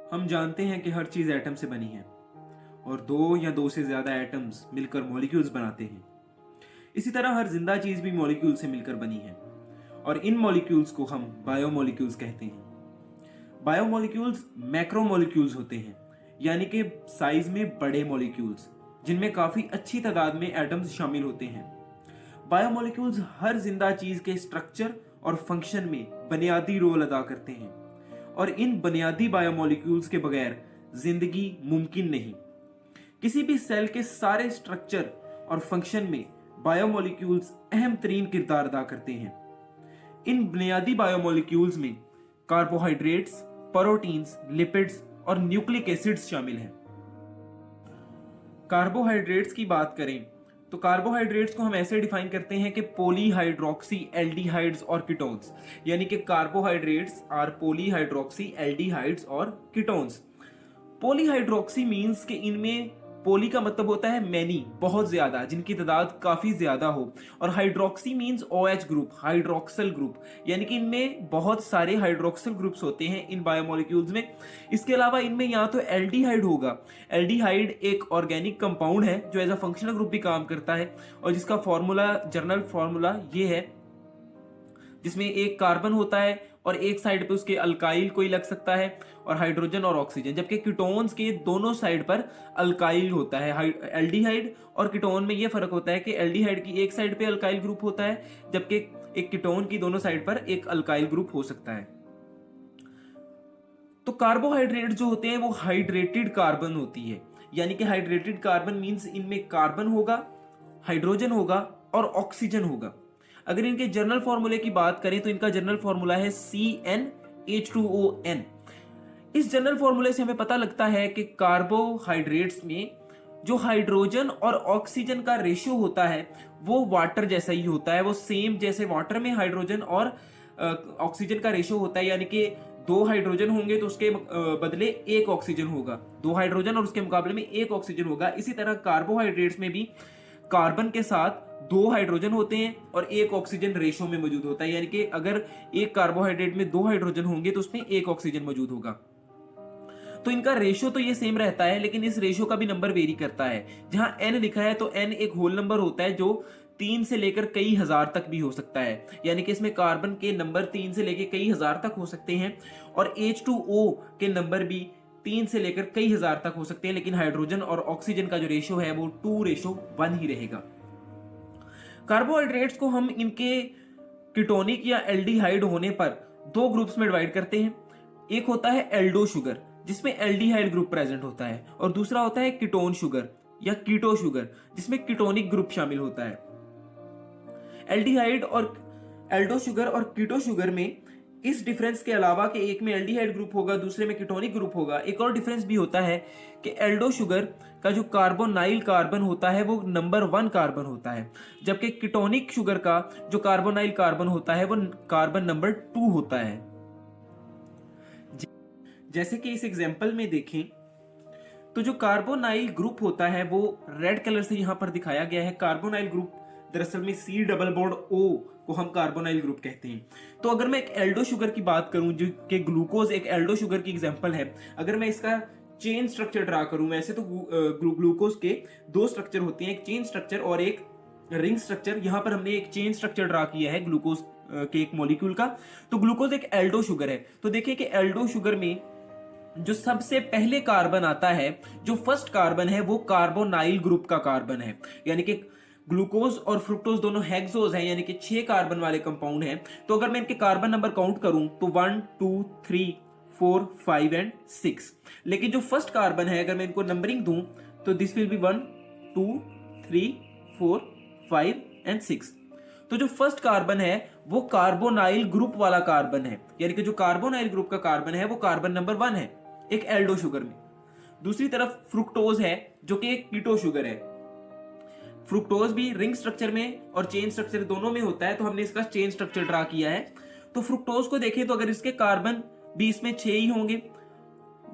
हम जानते हैं कि हर चीज एटम से बनी है और दो या दो से ज्यादा एटम्स मिलकर मॉलिक्यूल्स बनाते हैं। इसी तरह हर जिंदा चीज भी मॉलिक्यूल से मिलकर बनी है और इन मॉलिक्यूल्स को हम बायोमॉलिक्यूल्स कहते हैं। बायोमॉलिक्यूल्स मैक्रोमॉलिक्यूल्स होते हैं, यानी कि साइज में बड़े मॉलिक्यूल्स जिनमें काफी अच्छी तादाद में एटम्स शामिल होते हैं। बायोमॉलिक्यूल्स हर जिंदा चीज के स्ट्रक्चर और फंक्शन में बुनियादी रोल अदा करते हैं और इन बुनियादी बायोमॉलिक्यूल्स के बगैर जिंदगी मुमकिन नहीं। किसी भी सेल के सारे स्ट्रक्चर और फंक्शन में बायोमॉलिक्यूल्स अहम तरीन किरदार अदा करते हैं। इन बुनियादी बायोमॉलिक्यूल्स में कार्बोहाइड्रेट्स, प्रोटीन्स, लिपिड्स और न्यूक्लिक एसिड्स शामिल हैं। कार्बोहाइड्रेट्स की बात करें तो कार्बोहाइड्रेट्स को हम ऐसे डिफाइन करते हैं कि पॉलीहाइड्रोक्सी एल्डिहाइड्स और कीटोन्स, यानी कि कार्बोहाइड्रेट्स आर पॉलीहाइड्रोक्सी एल्डिहाइड्स और कीटोन्स। पॉलीहाइड्रोक्सी मींस कि इनमें पॉली का मतलब होता है मैनी, बहुत ज्यादा, जिनकी तादाद काफी ज्यादा हो, और hydroxy means OH group, hydroxyl group, यानी कि इनमें बहुत सारे हाइड्रोक्सल ग्रुप्स होते हैं इन बायोमॉलिक्यूल्स में। इसके अलावा इनमें या तो एल्डिहाइड होगा। एल्डिहाइड एक ऑर्गेनिक कंपाउंड है जो एज अ फंक्शनल ग्रुप भी काम करता है और जिसका फॉर्मूला, जनरल फॉर्मूला ये है, जिसमें एक कार्बन होता है और एक साइड पे उसके अल्काइल कोई लग सकता है और हाइड्रोजन और ऑक्सीजन, जबकि कीटोन्स के दोनों साइड पर अल्काइल होता है। एल्डिहाइड और कीटोन में यह फर्क होता है कि एल्डिहाइड की एक साइड पे अल्काइल ग्रुप होता है, जबकि एक कीटोन की दोनों साइड पर एक अल्काइल ग्रुप हो सकता है। तो कार्बोहाइड्रेट जो होते हैं वो हाइड्रेटेड कार्बन होती है, यानी कि हाइड्रेटेड कार्बन मींस इनमें कार्बन होगा, हाइड्रोजन होगा और ऑक्सीजन होगा। अगर इनके जनरल फॉर्मूले की बात करें तो इनका जनरल फॉर्मूला है CnH2ON। इस जनरल फॉर्मूले से हमें पता लगता है कि कार्बोहाइड्रेट्स में जो हाइड्रोजन और ऑक्सीजन का रेशियो होता है वो वाटर जैसा ही होता है, वो सेम जैसे वाटर में हाइड्रोजन और ऑक्सीजन का रेशियो होता है, यानी कि 2 हाइड्रोजन होंगे तो उसके बदले 1 ऑक्सीजन होगा, 2 हाइड्रोजन और उसके मुकाबले में 1 ऑक्सीजन होगा। इसी तरह कार्बोहाइड्रेट्स में भी कार्बन के साथ 2 हाइड्रोजन होते हैं और 1 ऑक्सीजन रेशो में मौजूद होता है, यानी कि अगर एक कार्बोहाइड्रेट में 2 हाइड्रोजन होंगे तो उसमें 1 ऑक्सीजन मौजूद होगा। तो इनका रेशो तो ये सेम रहता है, लेकिन इस रेशो का भी नंबर वेरी करता है। जहां n लिखा है तो n एक होल नंबर होता है जो 3 से लेकर कई हजार तक भी हो सकता है, यानी कि इसमें कार्बन के नंबर 3 से लेकर कई हजार तक हो सकते हैं और H2O के नंबर भी 3 से लेकर कई हजार तक हो सकते हैं, लेकिन हाइड्रोजन और ऑक्सीजन का जो रेशो है वो 2:1 ही रहेगा। कार्बोहाइड्रेट्स को हम इनके कीटोनिक या एल्डिहाइड होने पर 2 ग्रुप्स में डिवाइड करते हैं। एक होता है एल्डो शुगर जिसमें एल्डिहाइड ग्रुप प्रेजेंट होता है, और दूसरा होता है कीटोन शुगर या कीटो शुगर जिसमें कीटोनिक ग्रुप शामिल होता है। एल्डिहाइड और एल्डो शुगर और कीटो शुगर में इस डिफरेंस के अलावा कि एक में एल्डिहाइड ग्रुप होगा दूसरे में कीटोनिक ग्रुप होगा, एक और डिफरेंस भी होता है कि एल्डो शुगर का जो कार्बोनाइल कार्बन होता है वो नंबर 1 कार्बन होता है, जबकि कीटोनिक शुगर का जो कार्बोनाइल कार्बन होता है वो कार्बन नंबर 2 होता है। जैसे कि इस एग्जांपल में देखें तो जो कार्बोनाइल ग्रुप होता है वो रेड कलर से यहां पर दिखाया गया है। कार्बोनाइल ग्रुप दरअसल में C डबल बॉन्ड O को हम कार्बोनाइल ग्रुप कहते हैं। तो अगर मैं एक एल्डो शुगर की बात करूं जो कि ग्लूकोज एक एल्डो शुगर की एग्जांपल है, अगर मैं इसका चेन स्ट्रक्चर ड्रा करूं, वैसे तो ग्लूकोज के 2 स्ट्रक्चर होते हैं, एक चेन स्ट्रक्चर और एक रिंग स्ट्रक्चर। यहां पर हमने एक चेन स्ट्रक्चर ड्रा किया है ग्लूकोज के एक मॉलिक्यूल का। तो ग्लूकोज एक एल्डो शुगर है। तो देखिए कि एल्डो शुगर में जो सबसे पहले कार्बन आता है, जो फर्स्ट कार्बन है वो कार्बोनाइल ग्रुप का कार्बन है, यानी कि ग्लूकोज और फ्रुक्टोज दोनों हेक्सोज हैं, यानी कि 6 कार्बन वाले कंपाउंड हैं। तो अगर मैं इनके कार्बन नंबर काउंट करूं तो 1 2 3 4 5 एंड 6, लेकिन जो फर्स्ट कार्बन है अगर मैं इनको नंबरिंग दूं तो दिस विल बी 1 2 3 4 5 एंड 6। तो जो फर्स्ट कार्बन है वो कार्बोनाइल ग्रुप वाला कार्बन है, यानी कि जो कार्बोनाइल ग्रुप का कार्बन है वो कार्बन नंबर 1 है एक एल्डो शुगर में। दूसरी तरफ फ्रुक्टोज है जो कि एक कीटो शुगर है। फ्रुक्टोज भी रिंग स्ट्रक्चर में और चेन स्ट्रक्चर दोनों में होता है, तो हमने इसका चेन स्ट्रक्चर ड्रा किया है। तो फ्रुक्टोज को देखें तो अगर इसके कार्बन भी इसमें 6 ही होंगे,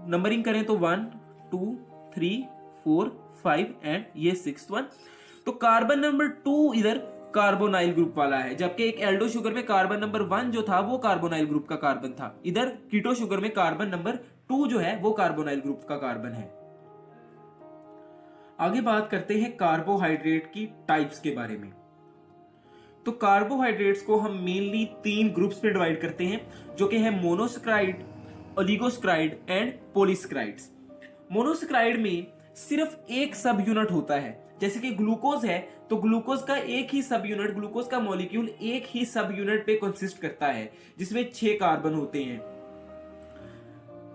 नंबरिंग करें तो 1 2 3 4 5 एंड ये 6th वन। तो कार्बन नंबर 2 इधर कार्बोनाइल ग्रुप वाला है, जबकि एक एल्डो शुगर में कार्बन नंबर 1 जो था वो कार्बोनाइल ग्रुप का कार्बन था। इधर कीटो शुगर में कार्बन नंबर 2 जो है वो कार्बोनाइल ग्रुप का कार्बन है। आगे बात करते हैं कार्बोहाइड्रेट की टाइप्स के बारे में। तो कार्बोहाइड्रेट्स को हम मेनली 3 ग्रुप्स में डिवाइड करते हैं, जो कि है monosaccharide, oligosaccharide and polysaccharides. Monosaccharide में सिर्फ एक सब यूनिट होता है, जैसे कि ग्लूकोज है तो ग्लूकोज का एक ही सब यूनिट, ग्लूकोज का मॉलिक्यूल एक ही सब यूनिट पे कंसिस्ट करता है जिसमें 6 कार्बन होते हैं।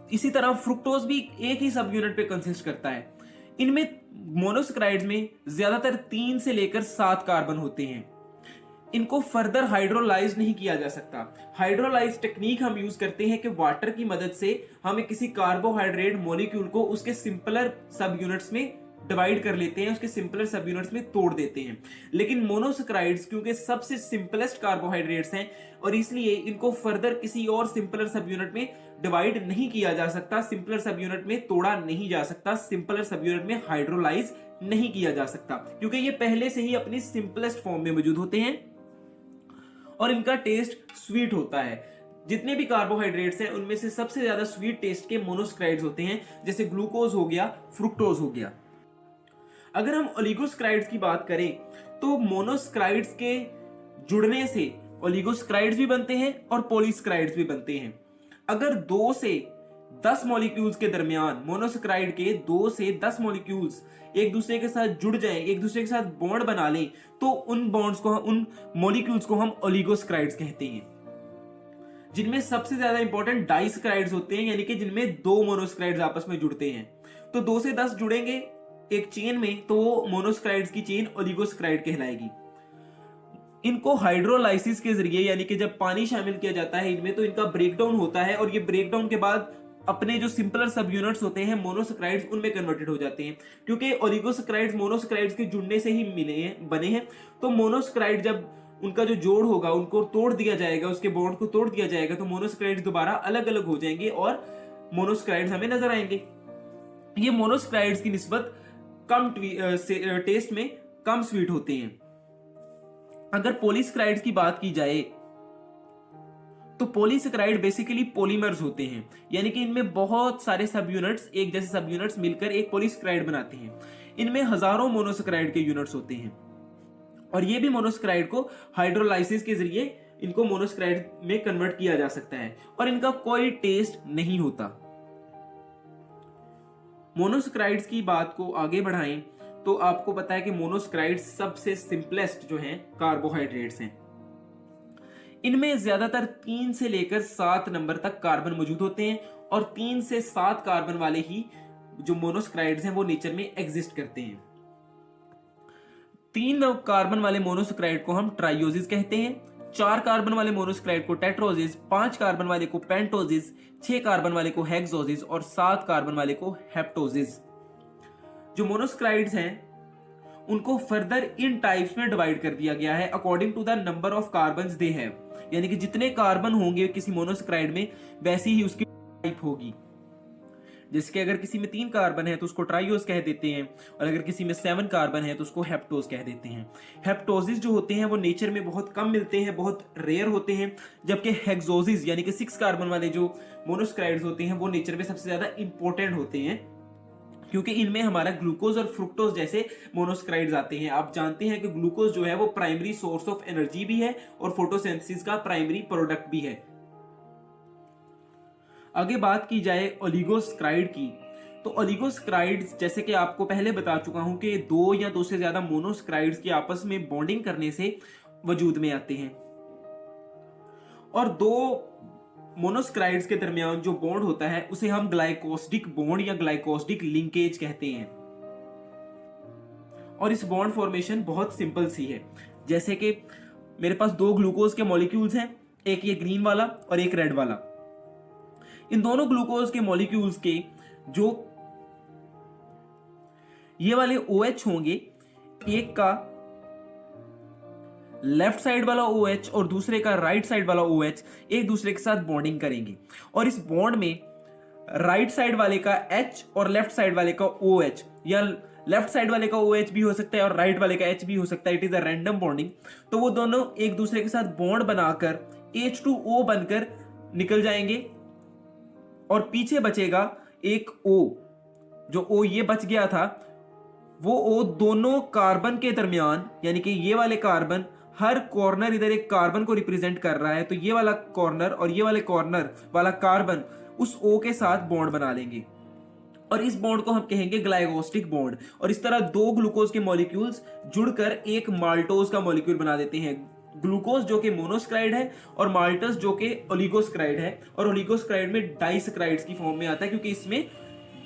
इसी तरह फ्रुक्टोज भी एक ही सब यूनिट पे कंसिस्ट करता है। इनमें मोनोसैकेराइड्स में ज्यादातर 3 से लेकर 7 कार्बन होते हैं। इनको फर्दर हाइड्रोलाइज नहीं किया जा सकता। हाइड्रोलाइज टेक्निक हम यूज करते हैं कि वाटर की मदद से हमें किसी कार्बोहाइड्रेट मॉलिक्यूल को उसके सिंपलर सब यूनिट्स में डिवाइड कर लेते हैं, उसके सिंपलर सब यूनिट्स में तोड़ देते हैं। लेकिन मोनोसैकेराइड्स क्योंकि सबसे सिंपलेस्ट कार्बोहाइड्रेट्स हैं और इसलिए इनको फर्दर किसी और सिंपलर सब यूनिट में डिवाइड नहीं किया जा सकता, सिंपलर सब यूनिट में तोड़ा नहीं जा सकता, सिंपलर सब यूनिट में हाइड्रोलाइज नहीं किया जा सकता, क्योंकि ये पहले से ही अपनी सिंपलेस्ट फॉर्म में मौजूद होते हैं और इनका टेस्ट स्वीट होता है। जितने भी कार्बोहाइड्रेट्स हैं उनमें से सबसे ज्यादा स्वीट टेस्ट के मोनोसैकेराइड्स होते हैं, जैसे ग्लूकोज हो गया, फ्रुक्टोज हो गया। अगर हम ओलिगोसैकेराइड्स की बात करें तो मोनोसैकेराइड्स के जुड़ने से ओलिगोसैकेराइड्स भी बनते हैं और पॉलीसैकेराइड्स भी बनते हैं। अगर 2 से 10 मॉलिक्यूल्स के दरमियान मोनोसैकेराइड के 2 से 10 मॉलिक्यूल्स एक दूसरे के साथ जुड़ जाएं, एक दूसरे के साथ बॉन्ड बना लें, तो उन बॉन्ड्स को, उन मॉलिक्यूल्स को हम ओलिगोसैकेराइड्स कहते हैं। जिनमें सबसे ज्यादा इंपॉर्टेंट डाइसैकेराइड्स होते हैं, यानी कि जिनमें 2 मोनोसैकेराइड्स आपस में जुड़ते हैं। तो 2 से 10 जुड़ेंगे एक चेन में तो वो मोनोसैकेराइड्स की चेन ओलिगोसैकेराइड कहलाएगी। इनको हाइड्रोलाइसिस के जरिए, यानी कि जब पानी शामिल किया जाता है इनमें, तो इनका ब्रेकडाउन होता है और ये ब्रेकडाउन के बाद अपने जो सिंपलर सब यूनिट्स होते हैं मोनोसैकेराइड्स, उनमें कन्वर्टेड हो जाते हैं। क्योंकि ओलिगोसैकेराइड्स मोनोसैकेराइड्स के जुड़ने से ही बने हैं, तो मोनोसैकेराइड जब उनका जो जोड़ होगा उनको तोड़ दिया जाएगा, उसके बॉन्ड को तोड़ दिया जाएगा, तो मोनोसैकेराइड्स दोबारा अलग अलग हो जाएंगे और मोनोसैकेराइड्स हमें नजर आएंगे। ये मोनोसैकेराइड्स की निस्बत कम टेस्ट में कम स्वीट होते हैं। अगर पॉलीसैकेराइड्स की बात की जाए तो पॉलीसैकेराइड बेसिकली पॉलीमर्स होते हैं, यानी कि इनमें बहुत सारे सब यूनिट्स, एक जैसे सब यूनिट्स मिलकर एक पॉलीसैकेराइड बनाते हैं। इनमें हजारों मोनोसैकेराइड के यूनिट्स होते हैं और ये भी मोनोसैकेराइड को हाइड्रोलाइसिस के जरिए इनको मोनोसैकेराइड में कन्वर्ट किया जा सकता है और इनका कोई टेस्ट नहीं होता। मोनोसैकेराइड्स की बात को आगे बढ़ाएं तो आपको पता है कि मोनोसैकेराइड्स सबसे सिंपलेस्ट जो हैं कार्बोहाइड्रेट्स हैं। इनमें ज्यादातर 3 से लेकर 7 नंबर तक कार्बन मौजूद होते हैं और 3 से 7 कार्बन वाले ही जो मोनोसैकेराइड्स हैं वो नेचर में एग्जिस्ट करते हैं। 3 कार्बन वाले मोनोसैकेराइड को हम ट्राइओसिस कहते हैं, 4 कार्बन वाले मोनोसैकेराइड को टेट्रोसिस, 5 कार्बन वाले को पेंटोसिस, 6 कार्बन वाले को हेक्सोसिस और 7 कार्बन वाले को हेप्टोसिस। जो मोनोसैकेराइड्स हैं उनको फर्दर इन टाइप्स में डिवाइड कर दिया गया है according to the number of carbons they have, यानी कि जितने कार्बन होंगे किसी मोनोसैकेराइड में वैसी ही उसकी टाइप होगी। जैसे कि अगर किसी में 3 कार्बन है तो उसको ट्राइओस कह देते हैं और अगर किसी में 7 कार्बन है तो उसको हेप्टोस कह देते हैं। हेप्टोसिस जो होते हैं वो नेचर में बहुत कम मिलते हैं, बहुत रेयर होते हैं, जबकि हेक्सोसिस यानी कि 6 कार्बन वाले जो मोनोसैकेराइड्स होते हैं वो नेचर में सबसे ज्यादा इंपॉर्टेंट होते हैं, क्योंकि इनमें हमारा ग्लूकोज और फ्रुक्टोज जैसे मोनोसैकेराइड्स आते हैं। आप जानते हैं कि ग्लूकोज जो है वो प्राइमरी सोर्स ऑफ एनर्जी भी है और फोटोसिंथेसिस का प्राइमरी प्रोडक्ट भी है। आगे बात की जाए ओलिगोसैकेराइड की, तो ओलिगोसैकेराइड्स जैसे कि आपको पहले बता चुका हूं कि 2 या 2 से ज्यादा मोनोसैकेराइड्स की आपस में बॉन्डिंग करने से वजूद में आते हैं और 2 मोनोसैकेराइड्स के दरमियान जो बॉन्ड होता है उसे हम ग्लाइकोसिडिक बॉन्ड या ग्लाइकोसिडिक लिंकेज कहते हैं। और इस बॉन्ड फॉर्मेशन बहुत सिंपल सी है, जैसे कि मेरे पास 2 ग्लूकोज के मॉलिक्यूल्स हैं, एक ये ग्रीन वाला और एक रेड वाला। इन दोनों ग्लूकोज के मॉलिक्यूल्स के जो ये वाले OH होंगे, एक का लेफ्ट साइड वाला OH और दूसरे का राइट साइड वाला OH एक दूसरे के साथ बॉन्डिंग करेंगे और इस बॉन्ड में राइट साइड वाले का H और लेफ्ट साइड वाले का OH, या लेफ्ट साइड वाले का OH भी हो सकता है और राइट वाले का H भी हो सकता है, it is a random bonding. तो वो दोनों एक दूसरे के साथ बॉन्ड बनाकर H2O बनकर निकल जाएंगे और पीछे बचेगा एक O। जो O ये बच गया था, वो O दोनों कार्बन के दरमियान, यानी कि ये वाले कार्बन, हर कॉर्नर इधर एक कार्बन को रिप्रेजेंट कर रहा है, तो ये वाला कॉर्नर और ये वाले कॉर्नर वाला कार्बन उस O के साथ बॉन्ड बना लेंगे और इस बॉन्ड को हम कहेंगे ग्लाइकोस्टिक बॉन्ड। और इस तरह दो ग्लूकोज के मॉलिक्यूल्स जुड़कर एक माल्टोज का मॉलिक्यूल बना देते हैं। ग्लूकोज जो कि मोनोसक्राइड है और माल्टस जो कि ओलिगोसक्राइड है, और ओलिगोसक्राइड में डाइसक्राइड्स की फॉर्म में आता है क्योंकि इसमें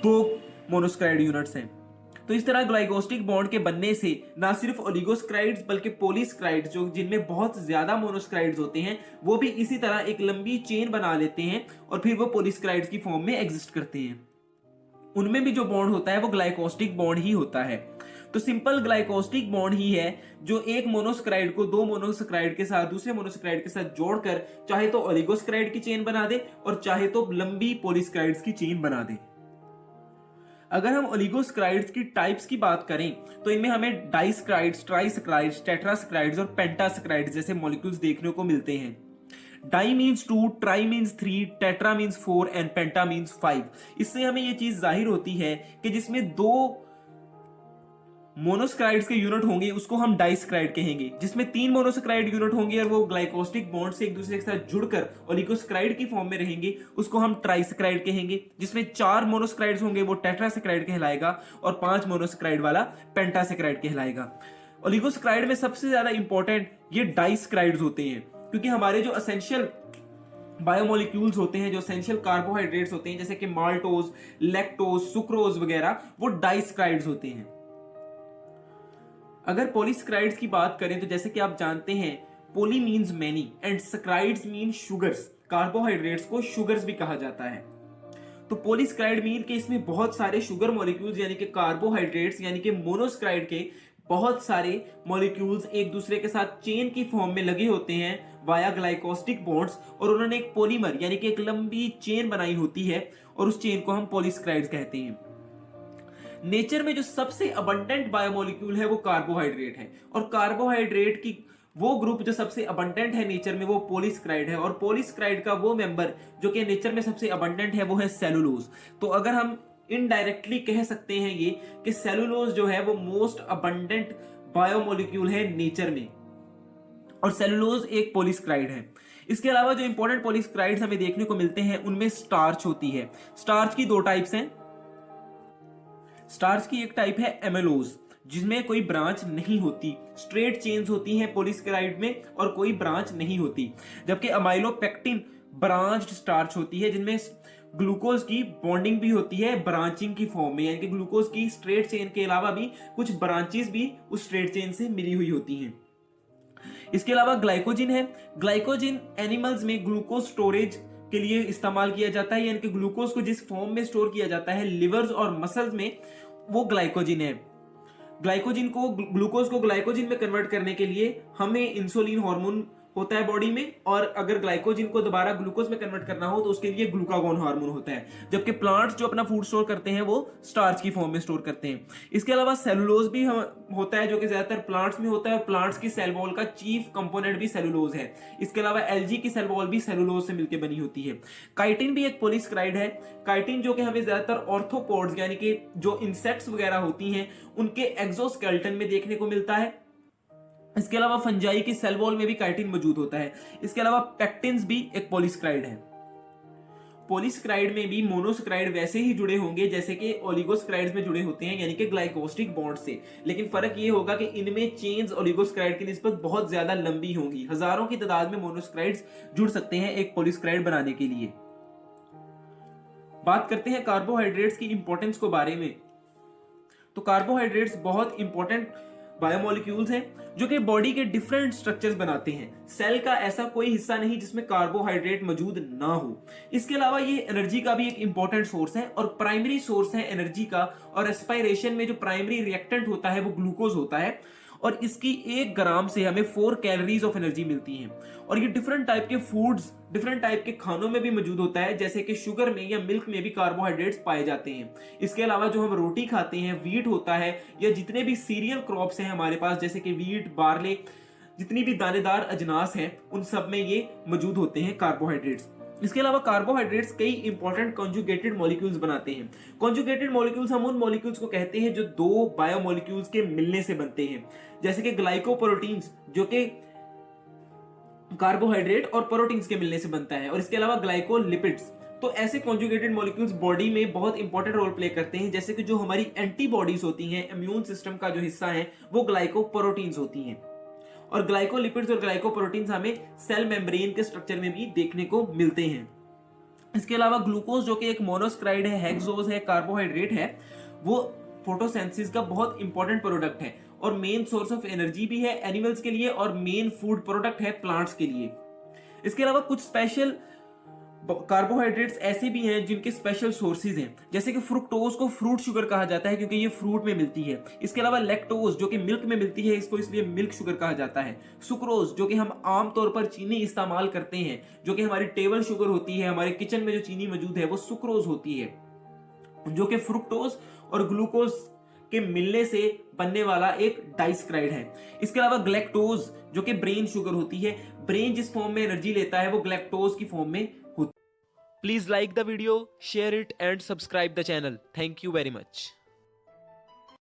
दो मोनोसक्राइड यूनिट्स हैं। तो इस तरह ग्लाइकोस्टिक बॉन्ड के बनने से ना सिर्फ ओलिगोसक्राइड्स बल्कि पॉलीसक्राइड्स, जो जिनमें बहुत ज्यादा मोनोसक्राइड्स होते हैं, वो भी इसी तरह एक लंबी चेन बना लेते हैं और फिर वो पॉलीसक्राइड्स की फॉर्म में एग्जिस्ट करते हैं। उनमें भी जो बॉन्ड होता है वो ग्लाइकोस्टिक बॉन्ड ही होता है। तो सिंपल ग्लाइकोस्टिक बॉन्ड ही है जो एक मोनोसक्राइड को दो मोनोसक्राइड के साथ, दूसरे मोनोसक्राइड के साथ जोड़कर चाहे तो ओलिगोसक्राइड की चेन बना दे और चाहे तो लंबी पॉलीसक्राइड्स की चेन बना दे। अगर हम ओलिगोसक्राइड्स की टाइप्स की बात करें तो इनमें हमें डाइसक्राइड्स, ट्राइसक्राइड्स, टेट्रासक्राइड्स और पेंटासक्राइड्स जैसे मॉलिक्यूल्स देखने को मिलते हैं। Di means 2, tri means 3, tetra means 4 and penta means 5। इससे हमें यह चीज जाहिर होती है कि जिसमें दो मोनोसक्राइड्स के यूनिट होंगे उसको हम डाइसक्राइड कहेंगे, जिसमें 3 मोनोसक्राइड यूनिट होंगे और वो ग्लाइकोस्टिक बॉन्ड से एक दूसरे के साथ जुड़कर ओलिगोसक्राइड की फॉर्म में रहेंगे उसको हम ट्राइसक्राइड कहेंगे। जिसमें 4 मोनोसक्राइड्स होंगे वो टेट्रासक्राइड कहलाएगा और 5 मोनोसक्राइड वाला पेंटासक्राइड कहलाएगा। ओलिगोसक्राइड में सबसे ज्यादा इंपॉर्टेंट ये डाइसक्राइड्स होते हैं क्योंकि हमारे जो असेंशियल बायोमोलिक्यूल्स होते हैं, जो एसेंशियल कार्बोहाइड्रेट्स होते हैं जैसे कि माल्टोज, लैक्टोज, सुक्रोज वगैरह, वो डाइसक्राइड्स होते हैं। अगर पॉलीसक्राइड्स की बात करें तो जैसे कि आप जानते हैं poly means many and saccharides mean sugars. Carbohydrates को शुगर्स भी कहा जाता है। तो पॉलीसक्राइड मीन के इसमें बहुत सारे शुगर मॉलिक्यूल्स यानी कि कार्बोहाइड्रेट्स यानी कि मोनोसक्राइड के बहुत सारे मॉलिक्यूल्स एक दूसरे के साथ चेन की फॉर्म में लगे होते हैं वाया ग्लाइकोस्टिक बॉन्ड्स, और उन्होंने एक पॉलीमर यानी कि एक लंबी चेन बनाई होती है और उस चेन को हम पॉलीसक्राइड्स कहते हैं। नेचर में जो सबसे अबंडेंट बायोमोलिक्यूल है वो कार्बोहाइड्रेट है, और कार्बोहाइड्रेट की वो ग्रुप जो सबसे अबंडेंट है नेचर में वो पॉलीसक्राइड है, और पॉलीसक्राइड का वो मेंबर जो कि नेचर में सबसे अबंडेंट है वो है सेलुलोज। तो अगर हम इनडायरेक्टली कह सकते हैं ये कि सेलुलोज जो है वो मोस्ट अबंडेंट बायोमोलिक्यूल है नेचर में, और सेलुलोज एक पॉलीसक्राइड है। इसके अलावा जो इंपॉर्टेंट पॉलीसक्राइड्स हमें देखने को मिलते हैं उनमें स्टार्च होती है। स्टार्च की 2 टाइप्स हैं। स्टार्च की एक टाइप है एमेलोज जिसमें कोई ब्रांच नहीं होती, स्ट्रेट चेन्स होती हैं पॉलीसक्राइड में और कोई ब्रांच नहीं होती, जबकि अमाइलोपेक्टिन ब्रांच्ड स्टार्च होती है जिनमें ग्लूकोज की बॉन्डिंग भी होती है ब्रांचिंग की फॉर्म में, यानी कि ग्लूकोज की स्ट्रेट चेन के अलावा भी कुछ ब्रांचेस भी उस स्ट्रेट चेन से मिली हुई होती हैं। इसके अलावा ग्लाइकोजिन है। ग्लाइकोजिन एनिमल्स में ग्लूकोज स्टोरेज के लिए इस्तेमाल किया जाता है, यानी कि ग्लूकोज को जिस फॉर्म में स्टोर किया जाता है लिवर्स और मसल्स में, वो ग्लाइकोजिन है। ग्लाइकोजिन को, ग्लूकोज को ग्लाइकोजिन में कन्वर्ट करने के लिए हमें इंसुलिन हार्मोन होता है बॉडी में, और अगर ग्लाइकोजिन को दोबारा ग्लूकोज में कन्वर्ट करना हो तो उसके लिए ग्लूकागोन हार्मोन होता है। जबकि प्लांट्स जो अपना फूड स्टोर करते हैं वो स्टार्च की फॉर्म में स्टोर करते हैं। इसके अलावा सेलुलोज भी होता है जो कि ज्यादातर प्लांट्स में होता है, और प्लांट्स की सेल वॉल का चीफ कंपोनेंट भी सेलुलोज है। इसके अलावा एल्गी की सेल वॉल भी सेलुलोज से मिलकर बनी होती है। काइटिन भी एक पॉलीसक्राइड है। काइटिन जो कि हमें ज्यादातर ऑर्थोपोड्स यानी कि जो इंसेक्ट्स वगैरह होती हैं उनके एक्सोस्केलेटन में देखने को मिलता है। इसके अलावा फंजाई की सेल वॉल में भी काइटिन मौजूद होता है। इसके अलावा पेक्टिन्स भी एक पॉलीसक्राइड है। पॉलीसक्राइड में भी मोनोसक्राइड वैसे ही जुड़े होंगे जैसे कि ओलिगोसक्राइड्स में जुड़े होते हैं, यानी कि ग्लाइकोस्टिक बॉन्ड से, लेकिन फर्क ये होगा कि इनमें चेन्स ओलिगोसक्राइड की निस्बत बहुत ज्यादा लंबी होंगी। हजारों की तादाद में मोनोसक्राइड्स जुड़ सकते हैं एक पॉलीसक्राइड बनाने के लिए। बात करते हैं कार्बोहाइड्रेट्स की इंपॉर्टेंस को बारे में। तो कार्बोहाइड्रेट्स बहुत इंपॉर्टेंट बायोमोलिक्यूल्स हैं जो कि बॉडी के डिफरेंट स्ट्रक्चर्स बनाते हैं। सेल का ऐसा कोई हिस्सा नहीं जिसमें कार्बोहाइड्रेट मौजूद ना हो। इसके अलावा ये एनर्जी का भी एक इंपॉर्टेंट सोर्स है और प्राइमरी सोर्स है एनर्जी का, और रेस्पिरेशन में जो प्राइमरी रिएक्टेंट होता है वो ग्लूकोज होता है, और इसकी 1 ग्राम से हमें 4 कैलोरीज ऑफ एनर्जी मिलती है। और ये डिफरेंट टाइप के फूड्स, डिफरेंट टाइप के खानों में भी मौजूद होता है, जैसे कि शुगर में या मिल्क में भी कार्बोहाइड्रेट्स पाए जाते हैं। इसके अलावा जो हम रोटी खाते हैं, व्हीट होता है, या जितने भी सीरियल क्रॉप्स हैं हमारे पास जैसे कि व्हीट, बार्ले, जितनी भी दानेदार अजनास हैं उन सब में ये मौजूद होते हैं कार्बोहाइड्रेट्स। इसके अलावा कार्बोहाइड्रेट्स कई इंपॉर्टेंट कॉन्जुगेटेड मॉलिक्यूल्स बनाते हैं। कॉन्जुगेटेड मॉलिक्यूल्स हम उन मॉलिक्यूल्स को कहते हैं जो दो बायोमॉलिक्यूल्स के मिलने से बनते हैं, जैसे कि ग्लाइकोप्रोटीन्स जो कि कार्बोहाइड्रेट और प्रोटीन्स के मिलने से बनता है, और इसके अलावा ग्लाइकोलिपिड्स। तो ऐसे कॉन्जुगेटेड मॉलिक्यूल्स बॉडी में बहुत इंपॉर्टेंट रोल प्ले करते हैं, जैसे कि जो हमारी एंटीबॉडीज होती हैं, इम्यून सिस्टम का जो हिस्सा है वो ग्लाइकोप्रोटीन्स होती हैं, और ग्लाइकोलिपिड्स और ग्लाइकोप्रोटीन्स हमें सेल मेम्ब्रेन के स्ट्रक्चर में भी देखने को मिलते हैं। इसके अलावा ग्लूकोज जो कि एक मोनोस्क्राइड है, हेक्सोज है, कार्बोहाइड्रेट है, वो फोटोसिंथेसिस का बहुत इंपॉर्टेंट प्रोडक्ट है और मेन सोर्स ऑफ एनर्जी भी है एनिमल्स के लिए, और मेन फूड प्रोडक्ट है प्लांट्स के लिए। इसके अलावा कुछ स्पेशल कार्बोहाइड्रेट्स ऐसे भी हैं जिनके स्पेशल सोर्सेज हैं, जैसे कि फ्रुक्टोज को फ्रूट शुगर कहा जाता है क्योंकि ये फ्रूट में मिलती है। इसके अलावा लैक्टोज जो कि मिल्क में मिलती है, इसको इसलिए मिल्क शुगर कहा जाता है। सुक्रोज जो कि हम आमतौर पर चीनी इस्तेमाल करते हैं, जो कि हमारी टेबल शुगर होती है, हमारे किचन में जो चीनी मौजूद है वो सुक्रोज होती है, जो कि फ्रुक्टोज और ग्लूकोज के मिलने से बनने वाला एक डाइस्क्राइड है। इसके अलावा ग्लैक्टोज जो कि ब्रेन शुगर होती है, ब्रेन जिस फॉर्म में एनर्जी लेता है वो ग्लैक्टोज की फॉर्म में होती है। Please like the video, share it and subscribe the channel. Thank you very much.